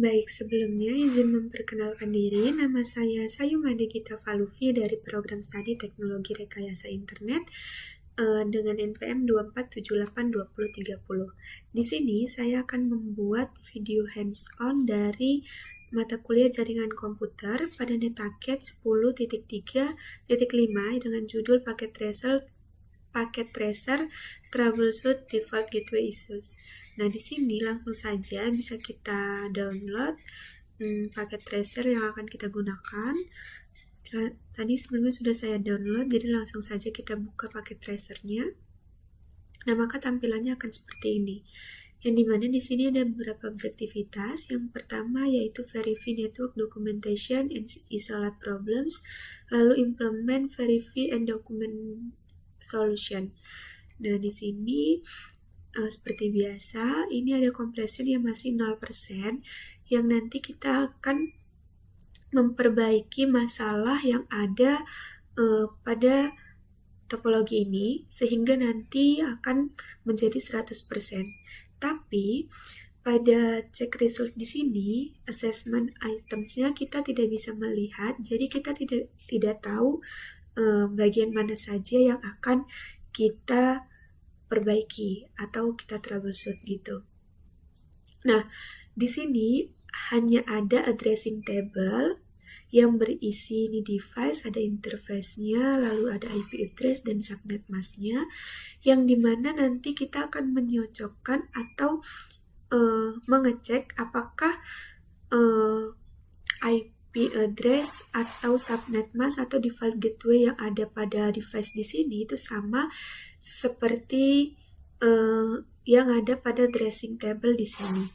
Baik, sebelumnya izin memperkenalkan diri. Nama saya Sayumade Gita Faluvi dari Program Studi Teknologi Rekayasa Internet dengan NPM 24782030. Di sini saya akan membuat video hands-on dari mata kuliah jaringan komputer pada NetAcad 10.3.5 dengan judul Packet Tracer Troubleshoot Default Gateway Issues. Nah, di sini langsung saja bisa kita download paket tracer yang akan kita gunakan. Tadi sebelumnya sudah saya download, jadi langsung saja kita buka paket tracernya. Nah, maka tampilannya akan seperti ini. Yang dimana di sini ada beberapa objektivitas. Yang pertama yaitu verify network documentation and isolate problems, lalu implement verify and document solution. Nah, di sini seperti biasa, ini ada completion yang masih 0%, yang nanti kita akan memperbaiki masalah yang ada pada topologi ini, sehingga nanti akan menjadi 100%. Tapi, pada check result di sini, assessment items-nya kita tidak bisa melihat, jadi kita tidak tahu bagian mana saja yang akan kita perbaiki atau kita troubleshoot gitu. Nah, di sini hanya ada addressing table yang berisi ini device, ada interface-nya, lalu ada IP address dan subnet mask-nya, yang dimana nanti kita akan menyocokkan atau mengecek apakah IP address atau subnet mask atau default gateway yang ada pada device di sini itu sama seperti yang ada pada addressing table di sini.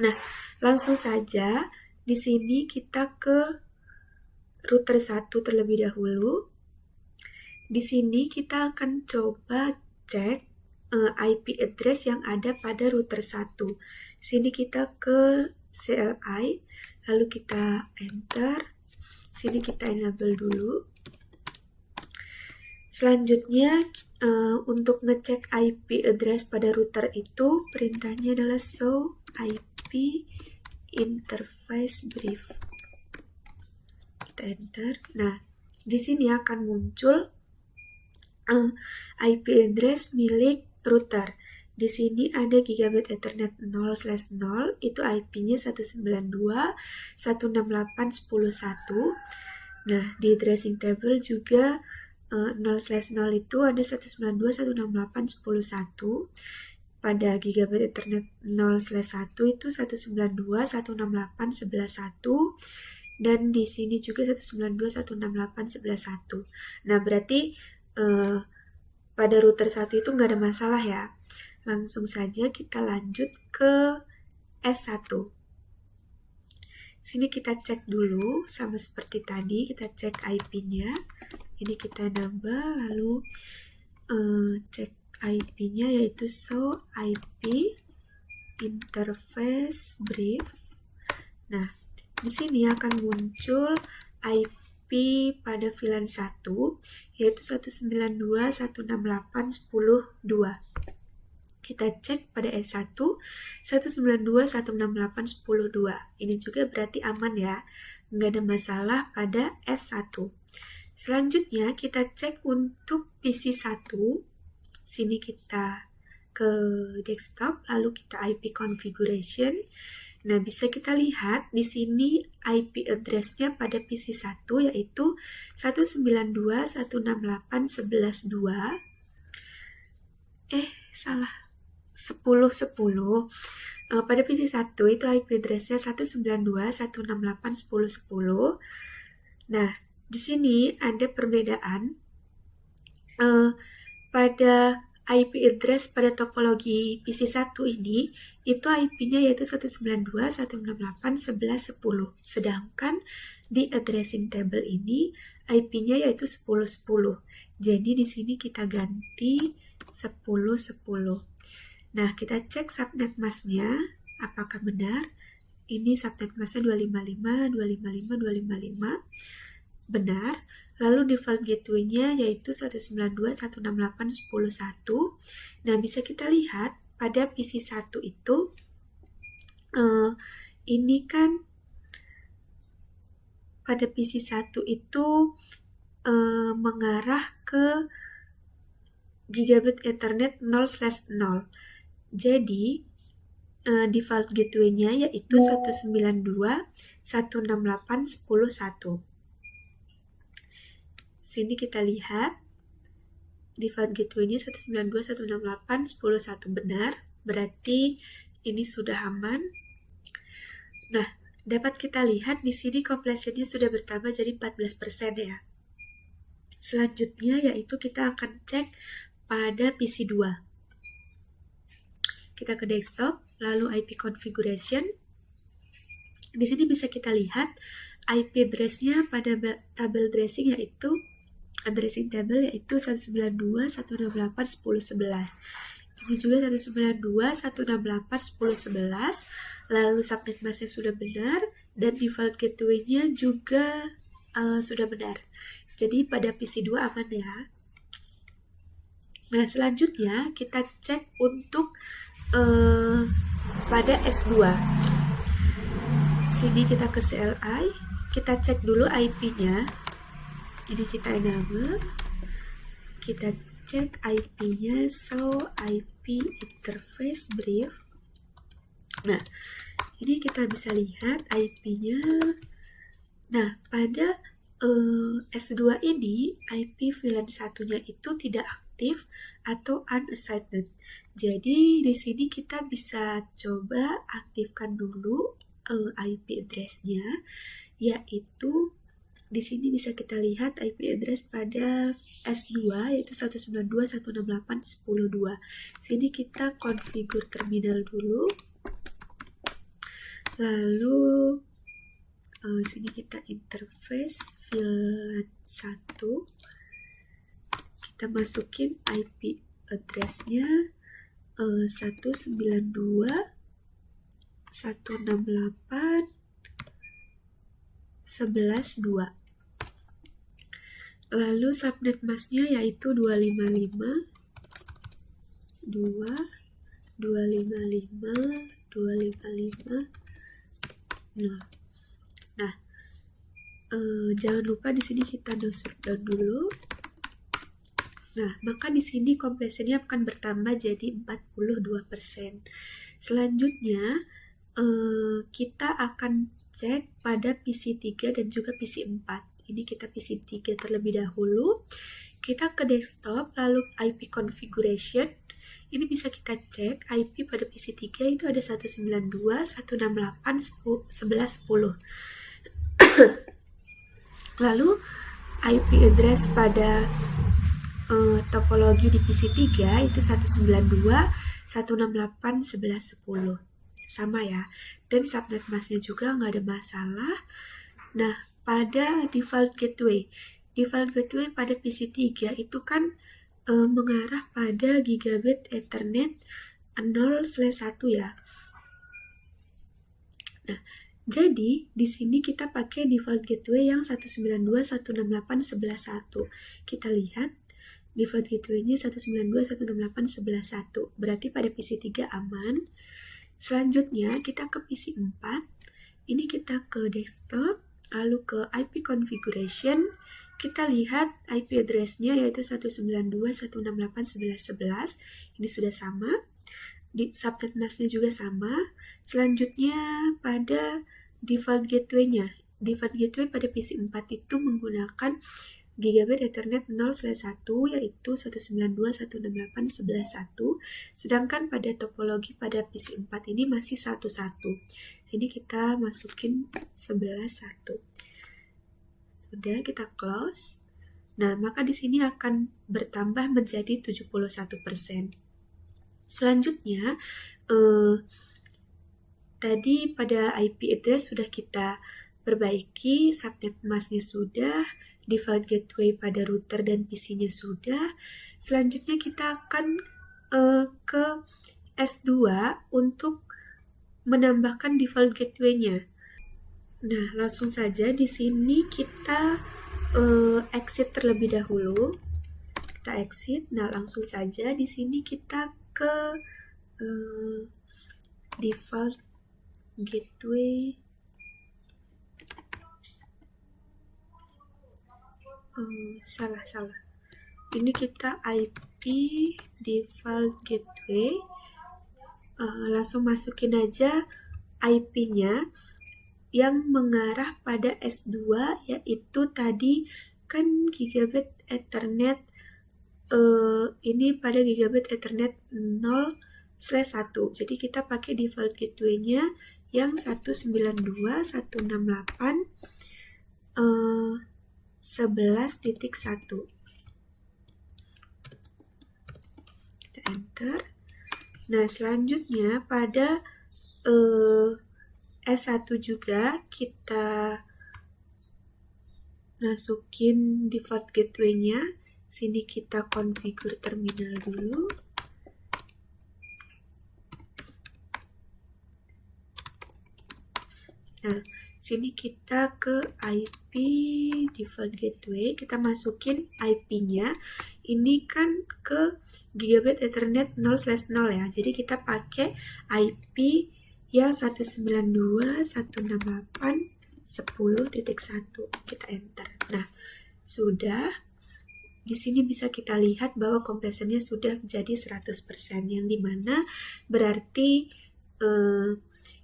Nah, langsung saja di sini kita ke router 1 terlebih dahulu. Di sini kita akan coba cek IP address yang ada pada router 1. Sini kita ke CLI, lalu kita enter. Sini kita enable dulu. Selanjutnya, untuk ngecek IP address pada router itu, perintahnya adalah show IP interface brief. Kita enter. Nah, di sini akan muncul IP address milik router. Di sini ada gigabit Ethernet 0/0, itu IP-nya 192.168.10.1. Nah, di addressing table juga 0/0 itu ada 192.168.10.1. Pada gigabit Ethernet 0/1 itu 192.168.11.1. Dan di sini juga 192.168.11.1. Nah, berarti pada router 1 itu nggak ada masalah ya. Langsung saja kita lanjut ke S1. Sini kita cek dulu, sama seperti tadi, kita cek IP-nya. Ini kita enable, lalu cek IP-nya yaitu show IP interface brief. Nah, di sini akan muncul IP pada VLAN 1 yaitu 192.168.10.2. Kita cek pada S1 192.168.10.2. Ini juga berarti aman ya, nggak ada masalah pada S1. Selanjutnya kita cek untuk PC1. Sini kita ke desktop, lalu kita IP configuration. Nah, bisa kita lihat di sini IP address-nya pada PC1 yaitu 192.168.11.2. Salah. 10.10. Pada PC1 itu IP address-nya 192.168.10.10. Nah, di sini ada perbedaan. Pada IP address pada topologi PC1 ini, itu IP-nya yaitu 192.168.11.10. Sedangkan di addressing table ini, IP-nya yaitu 10.10. Jadi di sini kita ganti 10.10. Nah, kita cek subnet mask-nya, apakah benar. Ini subnet mask-nya 255, 255, 255. Benar. Lalu default gateway-nya yaitu 192.168.10.1. Nah, bisa kita lihat pada PC1 itu ini kan pada PC1 itu mengarah ke gigabit Ethernet 0/0. Jadi default gateway-nya yaitu 192.168.10.1. Sini kita lihat default gateway-nya 192.168.10.1 benar, berarti ini sudah aman. Nah, dapat kita lihat di sini completion-nya sudah bertambah jadi 14% ya. Selanjutnya yaitu kita akan cek pada PC2. Kita ke desktop, lalu IP configuration. Di sini bisa kita lihat IP address-nya pada tabel addressing yaitu addressing table yaitu 192.168.10.11. Ini juga 192.168.10.11. Lalu subnet mask-nya sudah benar dan default gateway-nya juga sudah benar. Jadi pada PC2 aman ya. Nah, selanjutnya kita cek untuk pada S2. Sini kita ke CLI, kita cek dulu IP-nya. Ini kita enable, kita cek IP-nya, so IP interface brief. Nah, ini kita bisa lihat IP-nya. Nah, pada S2 ini IP VLAN satunya itu tidak aktif atau unassigned. Jadi di sini kita bisa coba aktifkan dulu IP address-nya, yaitu di sini bisa kita lihat IP address pada S2 yaitu 192.168.10.2. Sini kita configure terminal dulu. Lalu sini kita interface VLAN 1. Kita masukin IP address-nya 192.168.11.2. Lalu subnet mask-nya yaitu 255.255.255.0. Nah, jangan lupa di sini kita shutdown dulu. Nah, maka di sini completion-nya akan bertambah jadi 42%. Selanjutnya, kita akan cek pada PC3 dan juga PC4. Ini kita PC3 terlebih dahulu. Kita ke desktop, lalu IP configuration. Ini bisa kita cek IP pada PC3 itu ada 192.168.11.10. Lalu IP address pada topologi di PC3 itu 192.168.11.10. Sama ya. Dan subnet mask-nya juga nggak ada masalah. Nah, pada default gateway pada PC3 itu kan mengarah pada gigabit Ethernet 0/1 ya. Nah, jadi di sini kita pakai default gateway yang 192.168.11.1. Kita lihat default gateway-nya 192.168.11.1. Berarti pada PC3 aman. Selanjutnya kita ke PC4. Ini kita ke desktop, lalu ke IP configuration. Kita lihat IP address-nya yaitu 192.168.11.11. Ini sudah sama. Di subnet mask-nya juga sama. Selanjutnya pada default gateway-nya. Default gateway pada PC4 itu menggunakan gigabit Ethernet 0/1 yaitu 192.168.11.1. Sedangkan pada topologi pada PC4 ini masih 1/1. Sini kita masukin 11/1. Sudah, kita close. Nah, maka di sini akan bertambah menjadi 71%. Selanjutnya, tadi pada IP address sudah kita perbaiki, subnet mask-nya sudah, default gateway pada router dan PC-nya sudah. Selanjutnya kita akan ke S2 untuk menambahkan default gateway-nya. Nah, langsung saja di sini kita exit terlebih dahulu. Kita exit. Nah, langsung saja di sini kita ke default gateway salah. Ini kita IP default gateway. Langsung masukin aja IP-nya yang mengarah pada S2, yaitu tadi kan gigabit Ethernet, ini pada gigabit Ethernet 0/1. Jadi kita pakai default gateway-nya yang 192.168.11.1. Kita enter. Nah, selanjutnya pada S1 juga kita masukin default gateway-nya. Sini kita configure terminal dulu. Nah, sini kita ke IP default gateway, kita masukin IP-nya. Ini kan ke gigabit Ethernet 0/0 ya. Jadi kita pakai IP yang 192.168.10.1. Kita enter. Nah, sudah. Di sini bisa kita lihat bahwa kompresornya sudah jadi 100%, yang dimana berarti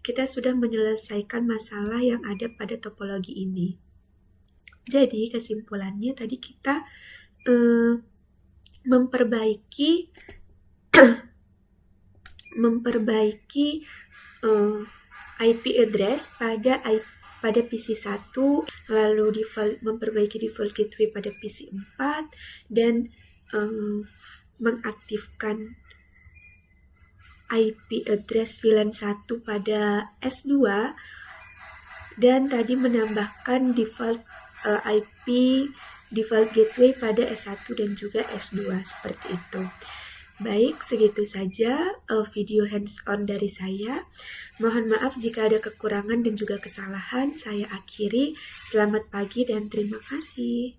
kita sudah menyelesaikan masalah yang ada pada topologi ini. Jadi kesimpulannya tadi kita memperbaiki IP address pada PC 1, lalu memperbaiki default gateway pada PC 4, dan mengaktifkan IP address VLAN 1 pada S2, dan tadi menambahkan default IP default gateway pada S1 dan juga S2, seperti itu. Baik, segitu saja video hands-on dari saya. Mohon maaf jika ada kekurangan dan juga kesalahan. Saya akhiri. Selamat pagi dan terima kasih.